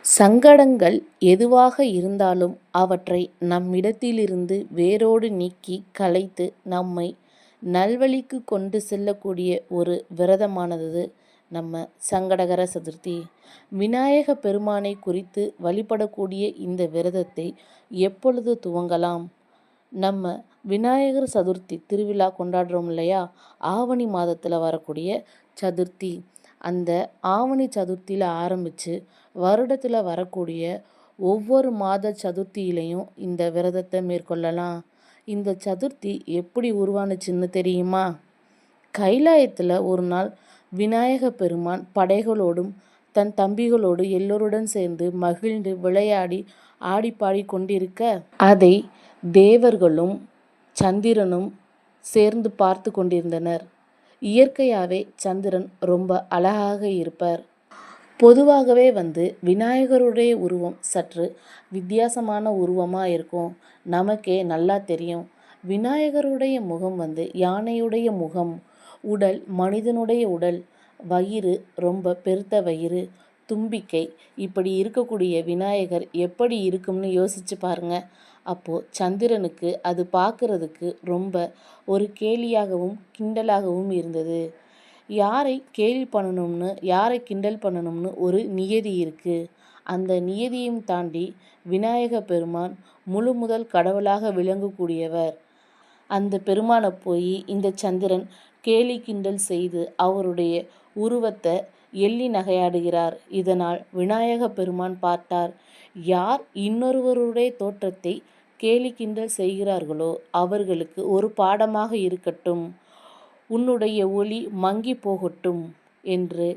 சங்கடங்கள் எதுவாக இருந்தாலும் அவற்றை நம்மிடத்திலிருந்து வேரோடு நீக்கி களைத்து நம்மை நல்வழிக்கு கொண்டு செல்லக்கூடிய ஒரு விரதமானது நம்ம சங்கடகர சதுர்த்தி. விநாயக பெருமானை குறித்து வழிபடக்கூடிய இந்த விரதத்தை எப்பொழுது துவங்கலாம்? நம்ம விநாயகர் சதுர்த்தி திருவிழா கொண்டாடுறோம் இல்லையா? ஆவணி மாதத்தில் வரக்கூடிய சதுர்த்தி. அந்த ஆவணி சதுர்த்தியில் ஆரம்பித்து வருடத்தில் வரக்கூடிய ஒவ்வொரு மாத சதுர்த்தியிலையும் இந்த விரதத்தை மேற்கொள்ளலாம். இந்த சதுர்த்தி எப்படி உருவானுச்சுன்னு தெரியுமா? கைலாயத்தில் ஒரு நாள் விநாயக பெருமான் படைகளோடும் தன் தம்பிகளோடு எல்லோருடன் சேர்ந்து மகிழ்ந்து விளையாடி ஆடிப்பாடி கொண்டிருக்க அதை தேவர்களும் சந்திரனும் சேர்ந்து பார்த்து கொண்டிருந்தனர். இயற்கையாகவே சந்திரன் ரொம்ப அழகாக இருப்பார். பொதுவாகவே விநாயகருடைய உருவம் சற்று வித்தியாசமான உருவமாக இருக்கும். நமக்கே நல்லா தெரியும். விநாயகருடைய முகம் யானையுடைய முகம், உடல் மனிதனுடைய உடல், வயிறு ரொம்ப பெருத்த வயிறு, தும்பிக்கை, இப்படி இருக்கக்கூடிய விநாயகர் எப்படி இருக்கும்னு யோசிச்சு பாருங்க. அப்போது சந்திரனுக்கு அது பார்க்கறதுக்கு ரொம்ப ஒரு கேலியாகவும் கிண்டலாகவும் இருந்தது. யாரை கேலி பண்ணணும்னு யாரை கிண்டல் பண்ணணும்னு ஒரு நியதி இருக்குது. அந்த நியதியும் தாண்டி விநாயக பெருமான் முழு முதல் கடவுளாக விளங்கக்கூடியவர். அந்த பெருமானை போய் இந்த சந்திரன் கேலி கிண்டல் செய்து அவருடைய உருவத்தை எள்ளி நகையாடுகிறார். இதனால் விநாயக பெருமான் பார்த்தார், யார் இன்னொருவருடைய தோற்றத்தை கேலி கிண்டல் செய்கிறார்களோ அவர்களுக்கு ஒரு பாடமாக இருக்கட்டும், உன்னுடைய ஒளி மங்கி போகட்டும் என்று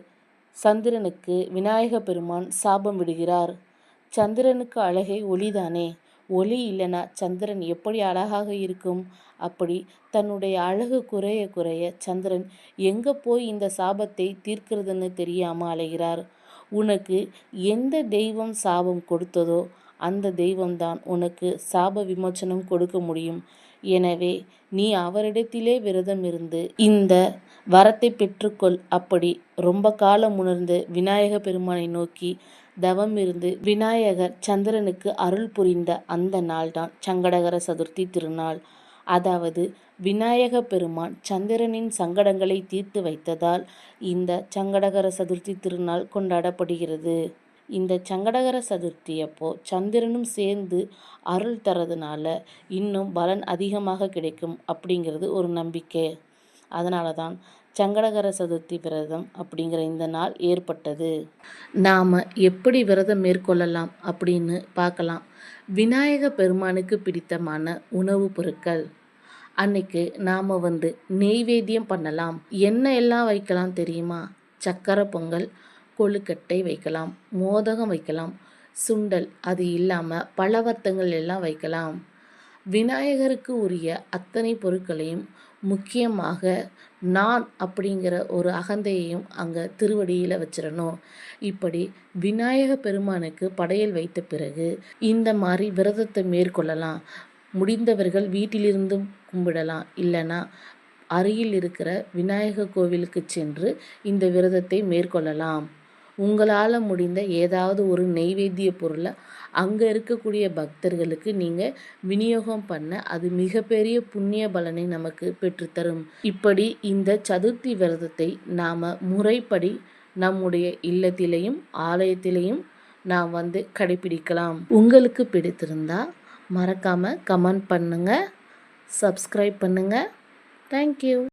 சந்திரனுக்கு விநாயக பெருமான் சாபம் விடுகிறார். சந்திரனுக்கு அழகே ஒளிதானே, ஒளி இல்லைனா சந்திரன் எப்படி அழகாக இருக்கும்? அப்படி தன்னுடைய அழகு குறைய குறைய சந்திரன் எங்கே போய் இந்த சாபத்தை தீர்க்கிறதுன்னு தெரியாமல் அலைகிறார். உனக்கு எந்த தெய்வம் சாபம் கொடுத்ததோ அந்த தெய்வம்தான் உனக்கு சாப விமோச்சனம் கொடுக்க முடியும். எனவே நீ அவரிடத்திலே விரதம் இருந்து இந்த வரத்தை பெற்றுக்கொள். அப்படி ரொம்ப காலம் உணர்ந்து விநாயக பெருமானை நோக்கி தவம் இருந்து விநாயகர் சந்திரனுக்கு அருள் புரிந்த அந்த நாள்தான் சங்கடகர சதுர்த்தி திருநாள். அதாவது விநாயக பெருமான் சந்திரனின் சங்கடங்களை தீர்த்து வைத்ததால் இந்த சங்கடகர சதுர்த்தி திருநாள் கொண்டாடப்படுகிறது. இந்த சங்கடகர சதுர்த்தி அப்போ சந்திரனும் சேர்ந்து அருள் தரதுனால இன்னும் பலன் அதிகமாக கிடைக்கும் அப்படிங்கிறது ஒரு நம்பிக்கை. அதனால தான் சங்கடகர சதுர்த்தி விரதம் அப்படிங்கிற இந்த நாள் ஏற்பட்டது. நாம் எப்படி விரதம் மேற்கொள்ளலாம் அப்படின்னு பார்க்கலாம். விநாயக பெருமானுக்கு பிடித்தமான உணவுப் பொருட்கள். அன்னைக்கு நாம் நெய்வேத்தியம் பண்ணலாம். என்ன எல்லாம் வைக்கலாம் தெரியுமா? சக்கரை பொங்கல், கொழுக்கட்டை வைக்கலாம், மோதகம் வைக்கலாம், சுண்டல், அது இல்லாமல் பலவர்த்தங்கள் எல்லாம் வைக்கலாம். விநாயகருக்கு உரிய அத்தனை பொருட்களையும், முக்கியமாக நான் அப்படிங்கிற ஒரு அகந்தையையும் அங்கே திருவடியில் வச்சிடணும். இப்படி விநாயக பெருமானுக்கு படையல் வைத்த பிறகு இந்த மாதிரி விரதத்தை மேற்கொள்ளலாம். முடிந்தவர்கள் வீட்டிலிருந்தும் கும்பிடலாம். இல்லைன்னா அருகில் இருக்கிற விநாயகர் கோவிலுக்கு சென்று இந்த விரதத்தை மேற்கொள்ளலாம். உங்களால் முடிந்த ஏதாவது ஒரு நெய்வேத்திய பொருளை அங்கே இருக்கக்கூடிய பக்தர்களுக்கு நீங்கள் விநியோகம் பண்ண அது மிகப்பெரிய புண்ணிய பலனை நமக்கு பெற்றுத்தரும். இப்படி இந்த சதுர்த்தி விரதத்தை நாம் முறைப்படி நம்முடைய இல்லத்திலையும் ஆலயத்திலையும் நாம் கடைபிடிக்கலாம். உங்களுக்கு பிடித்திருந்தா மறக்காமல் கமெண்ட் பண்ணுங்கள், சப்ஸ்கிரைப் பண்ணுங்கள். தேங்க்யூ.